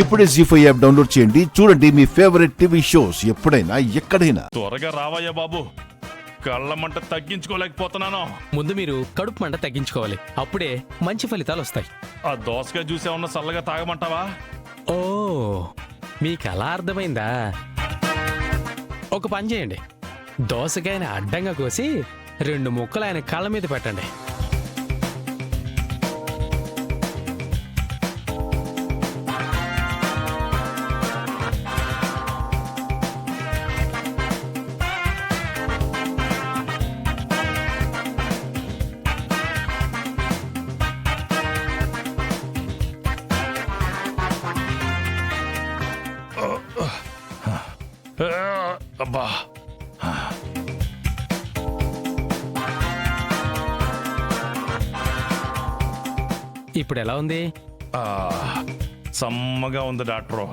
ఇప్పుడే జీ5 app download చేయండి. చూడండి మీ ఫేవరెట్ టీవీ షోస్ ఎప్పుడైనా ఎక్కడైనా. త్వరగా రావయ్యా బాబు, కళ్ళ మంట తగ్గించుకోలేకపోతున్నాను. ముందు మీరు కడుపు మంట తగ్గించుకోవాలి, అప్పుడే మంచి ఫలితాలు వస్తాయి. ఆ దోసకాయ జ్యూస్ ఏమన్నా చల్లగా తాగమంటావా? ఓ, మీకు అలా అర్థమైందా? ఒక పని చేయండి, దోసకాయని అడ్డంగా కోసి 2 ముక్కలు ఆయన కళ్ళ మీద పెట్టండి. అబ్బా, ఇప్పుడు ఎలా ఉంది? సమ్మగా ఉంది డాక్టరు.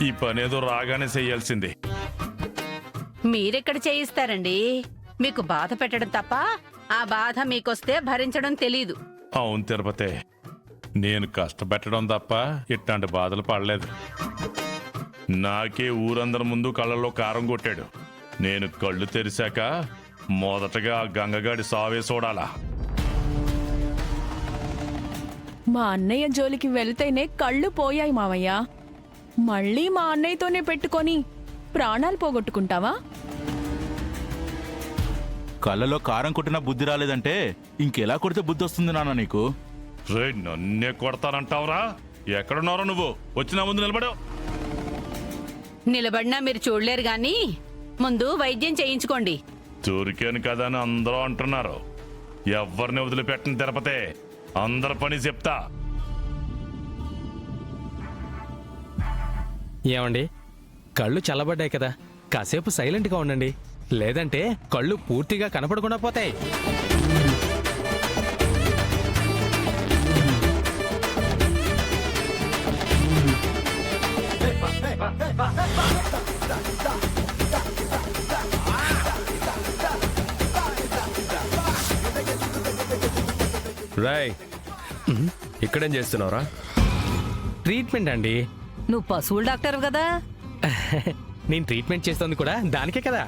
ఈ పనేదో రాగానే చెయ్యాల్సింది. మీరెక్కడ చేయిస్తారండి? మీకు బాధ పెట్టడం తప్ప ఆ బాధ మీకొస్తే భరించడం తెలీదు. అవును తిరుపతి, నేను కష్టపెట్టడం తప్ప ఇట్లాంటి బాధలు పడలేదు. నాకే ఊరందరి ముందు కళ్ళల్లో కారం కొట్టాడు. నేను కళ్ళు తెరిశాక మొదటగా గంగగాడి సావే చూడాలా. మా అన్నయ్య జోలికి వెళ్తేనే కళ్ళు పోయాయి మావయ్య. మళ్ళీ మా అన్నయ్యతోనే పెట్టుకొని ప్రాణాలు పోగొట్టుకుంటావా? కళ్ళలో కారం కొట్టినా బుద్ధి రాలేదంటే ఇంకెలా కొడితే బుద్ధి వస్తుంది నాన్న నీకు? రే, నన్నే కొడతానంటావురా? ఎక్కడున్నారో నువ్వు? వచ్చిన ముందు నిలబడావు. నిలబడినా మీరు చూడలేరు గాని ముందు వైద్యం చేయించుకోండి. దొరికాను కదా అని అందరూ అంటున్నారు. ఎవరిని వదిలిపెట్టను తిరుపతి, అందరి పని చెప్తా. ఏమండి, కళ్ళు చల్లబడ్డాయి కదా, కాసేపు సైలెంట్గా ఉండండి, లేదంటే కళ్ళు పూర్తిగా కనపడకుండా పోతాయి. రాయ్, ఇక్కడేం చేస్తున్నావురా? ట్రీట్మెంట్ అండి. నువ్వు పశువుల డాక్టర్ కదా? నేను ట్రీట్మెంట్ చేస్తుంది కూడా దానికే కదా.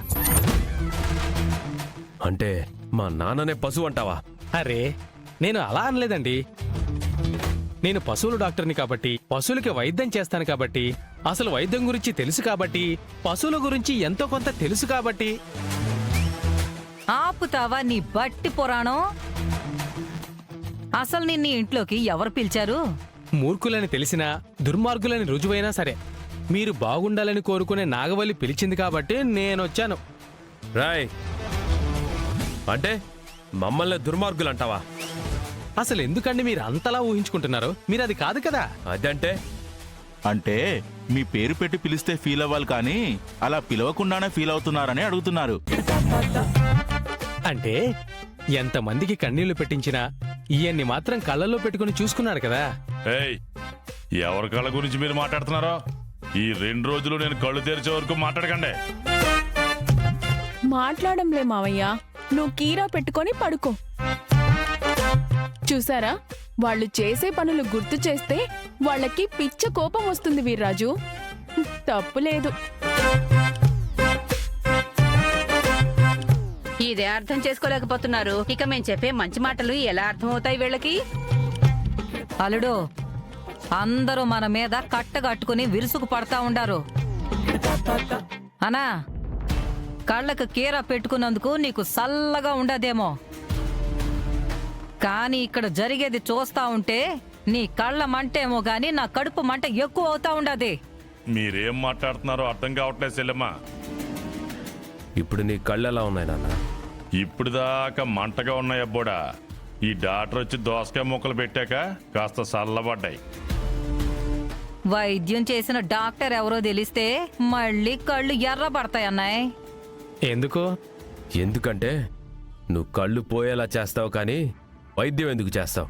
అంటే మా నాన్ననే పశువు అంటావా? అరే, నేను అలా అనలేదండి. నేను పశువుల డాక్టర్ని కాబట్టి, పశువులకి వైద్యం చేస్తాను కాబట్టి, అసలు వైద్యం గురించి తెలుసు కాబట్టి, పశువుల గురించి ఎంతో కొంత తెలుసు కాబట్టి. ఆపుతావా నీ బట్టి పురాణం? అసలు నిన్ను ఇంట్లోకి ఎవరు పిలిచారు? మూర్ఖులని తెలిసినా, దుర్మార్గులని రుజువైనా సరే మీరు బాగుండాలని కోరుకునే నాగవల్లి పిలిచింది కాబట్టి నేనొచ్చాను. రాయ్, అంటే మమ్మల్ని దుర్మార్గులు అంటావా? అసలు ఎందుకండి మీరు అంతలా ఊహించుకుంటున్నారు? మీరు అది కాదు కదా. అదంటే అంటే మీ పేరు పెట్టి పిలిస్తే ఫీల్ అవ్వాలి కానీ అలా పిలవకుండానే ఫీల్ అవుతున్నారని అడుగుతున్నారు. అంటే ఎంతమందికి కన్నీళ్లు పెట్టించినా ఇవన్నీ మాత్రం కళ్ళల్లో పెట్టుకుని చూసుకున్నారు కదా. ఏయ్, ఎవరి కళ్ళ గురించి మీరు మాట్లాడుతున్నారో? ఈ 2 రోజులు నేను కళ్ళు తెరిచే వరకు మాట్లాడకండి. మాట్లాడంలే మావయ్య, నువ్వు కీరా పెట్టుకొని పడుకో. చూసారా, వాళ్ళు చేసే పనులు గుర్తు చేస్తే వాళ్ళకి పిచ్చ కోపం వస్తుంది వీర్రాజు. తప్పులేదు. ఇదే అర్థం చేసుకోలేకపోతున్నారు. ఇక మేం చెప్పే మంచి మాటలు ఎలా అర్థమవుతాయి వీళ్ళకి? అల్లుడు, అందరూ మన మీద కట్టగట్టుకుని విరుసుకు పడతా ఉండారు. అనా, కళ్ళకు కీర పెట్టుకున్నందుకు నీకు సల్లగా ఉండదేమో, కానీ ఇక్కడ జరిగేది చూస్తా ఉంటే నీ కళ్ళ మంటేమో గాని నా కడుపు మంట ఎక్కువ అవుతా ఉండది. మీరేం మాట్లాడుతున్నారో అర్థం కావట్లేదు చెల్లెమ్మా. ఇప్పుడు నీ కళ్ళు ఎలా ఉన్నాయి నాన్న? ఇప్పుడు దాకా మంటగా ఉన్నాయి అబ్బోడా. ఈ డాక్టర్ వచ్చి దోసకాయ ముక్కలు పెట్టాక కాస్త చల్లబడ్డాయి. వైద్యం చేసిన డాక్టర్ ఎవరో తెలిస్తే మళ్ళీ కళ్ళు ఎర్రబడతాయి అన్నాయ్. ఎందుకు? ఎందుకంటే నువ్వు కళ్ళు పోయేలా చేస్తావు కానీ వైద్యం ఎందుకు చేస్తావు?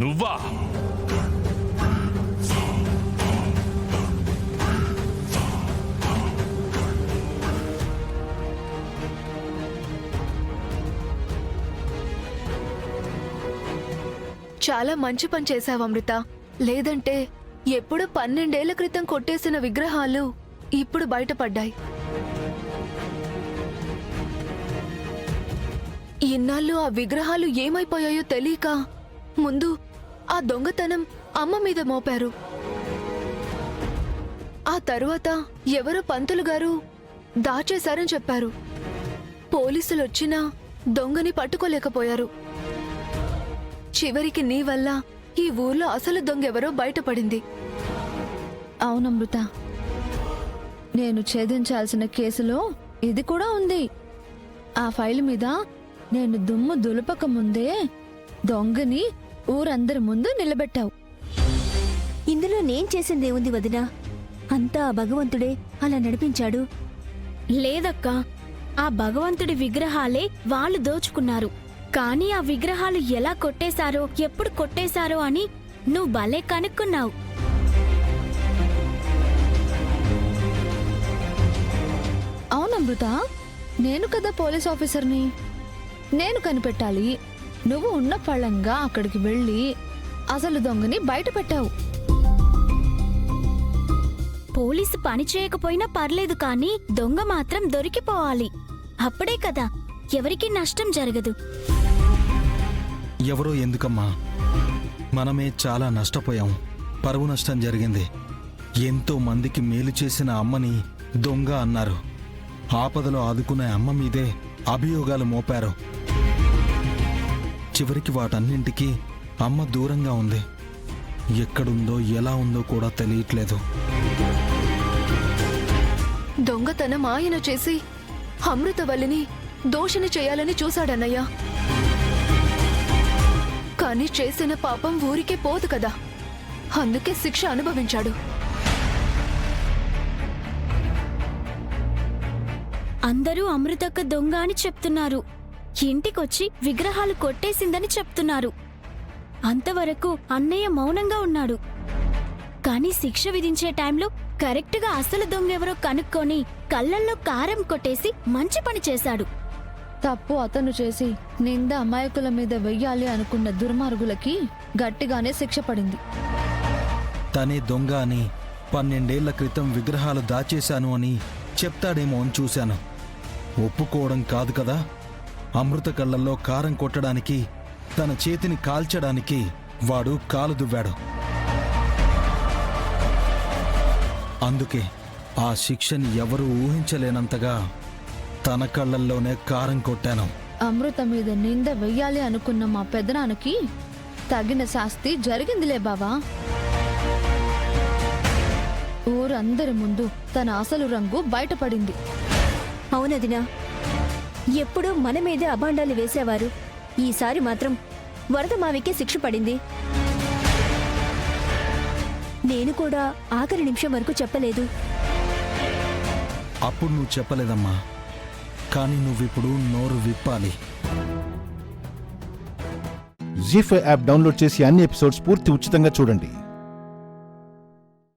నువ్వా? చాలా మంచి పని చేశావు అమృత. లేదంటే ఎప్పుడు 12 ఏళ్ల క్రితం కొట్టేసిన విగ్రహాలు ఇప్పుడు బయటపడ్డాయి. ఇన్నాళ్ళు ఆ విగ్రహాలు ఏమైపోయాయో తెలియక ముందు ఆ దొంగతనం అమ్మ మీద మోపారు. ఆ తరువాత ఎవరో పంతులు గారు దాచేశారని చెప్పారు. పోలీసులొచ్చినా దొంగని పట్టుకోలేకపోయారు. చివరికి నీ వల్ల ఈ ఊర్లో అసలు దొంగెవరో బయటపడింది. అవునమృత, నేను ఛేదించాల్సిన కేసులో ఇది కూడా ఉంది. ఆ ఫైల్ మీద నేను దుమ్ము దులపక ముందే దొంగని ఊరందరి ముందు నిలబెట్టావు. ఇందులో నేను చేసిందేముంది వదినా? అంతా ఆ భగవంతుడే అలా నడిపించాడు. లేదక్కా, ఆ భగవంతుడి విగ్రహాలే వాళ్ళు దోచుకున్నారు. కానీ ఆ విగ్రహాలు ఎలా కొట్టేశారో, ఎప్పుడు కొట్టేశారో అని నువ్వు భలే కనుక్కున్నావు. అవునమృత, నేను కదా పోలీస్ ఆఫీసర్ని. నేను కనిపెట్టాలి. నువ్వు ఉన్న ఫలంగా అక్కడికి వెళ్ళి అసలు దొంగని బయట పెట్టావు. పోలీసు పని చేయకపోయినా పర్లేదు, కానీ దొంగ మాత్రం దొరికిపోవాలి. అప్పుడే కదా ఎవరికీ నష్టం జరగదు. ఎవరో ఎందుకమ్మా, మనమే చాలా నష్టపోయాం. పరువు నష్టం జరిగింది. ఎంతో మందికి మేలు చేసిన అమ్మని దొంగ అన్నారు. ఆపదలో ఆదుకునే అమ్మ మీదే అభియోగాలు మోపారు. చివరికి వాటన్నింటికీ అమ్మ దూరంగా ఉంది. ఎక్కడుందో ఎలా ఉందో కూడా తెలియట్లేదు. దొంగతనం ఆయన చేసి అమృతవల్లిని దోషిని చేయాలని చూశాడన్నయ్య. కానీ చేసిన పాపం ఊరికే పోదు కదా, అందుకే శిక్ష అనుభవించాడు. అందరూ అమృతక్క దొంగ అని చెప్తున్నారు. ఇంటికొచ్చి విగ్రహాలు కొట్టేసిందని చెప్తున్నారు. అంతవరకు అన్నయ్య మౌనంగా ఉన్నాడు. కానీ శిక్ష విధించే టైంలో కరెక్ట్గా అసలు దొంగెవరో కనుక్కొని కళ్ళల్లో కారం కొట్టేసి మంచి పని చేశాడు. తప్పు అతను చేసి నింద అమాయకుల మీద వెయ్యాలి అనుకున్న దుర్మార్గులకి గట్టిగానే శిక్ష పడింది. తనే దొంగ అని 12 ఏళ్ల క్రితం విగ్రహాలు దాచేశాను అని చెప్తాడేమో అని చూశాను. ఒప్పుకోవడం కాదు కదా. అమృత కళ్ళల్లో కారం కొట్టడానికి, తన చేతిని కాల్చడానికి వాడు కాలు దువ్వాడు. అందుకే ఆ శిక్షని ఎవరూ ఊహించలేనంతగా తన కళ్ళల్లోనే కారం కొట్టాను. అమృత మీద నింద వెయ్యాలి అనుకున్న మా పెదనాన్నకి తగిన శాస్తి జరిగిందిలే బావా. ఊరందరి ముందు తన అసలు రంగు బయటపడింది. అవునదినా, ఎప్పుడూ మన మీదే అభాండాలు వేసేవారు. ఈసారి మాత్రం వరదమావికే శిక్ష పడింది. నేను కూడా ఆఖరి నిమిషం వరకు చెప్పలేదు. అప్పుడు నువ్వు చెప్పలేదమ్మా, కానీ నువ్విప్పుడు నోరు విప్పాలి. జీ5 యాప్ డౌన్లోడ్ చేసి అన్ని ఎపిసోడ్స్ పూర్తి ఉచితంగా చూడండి.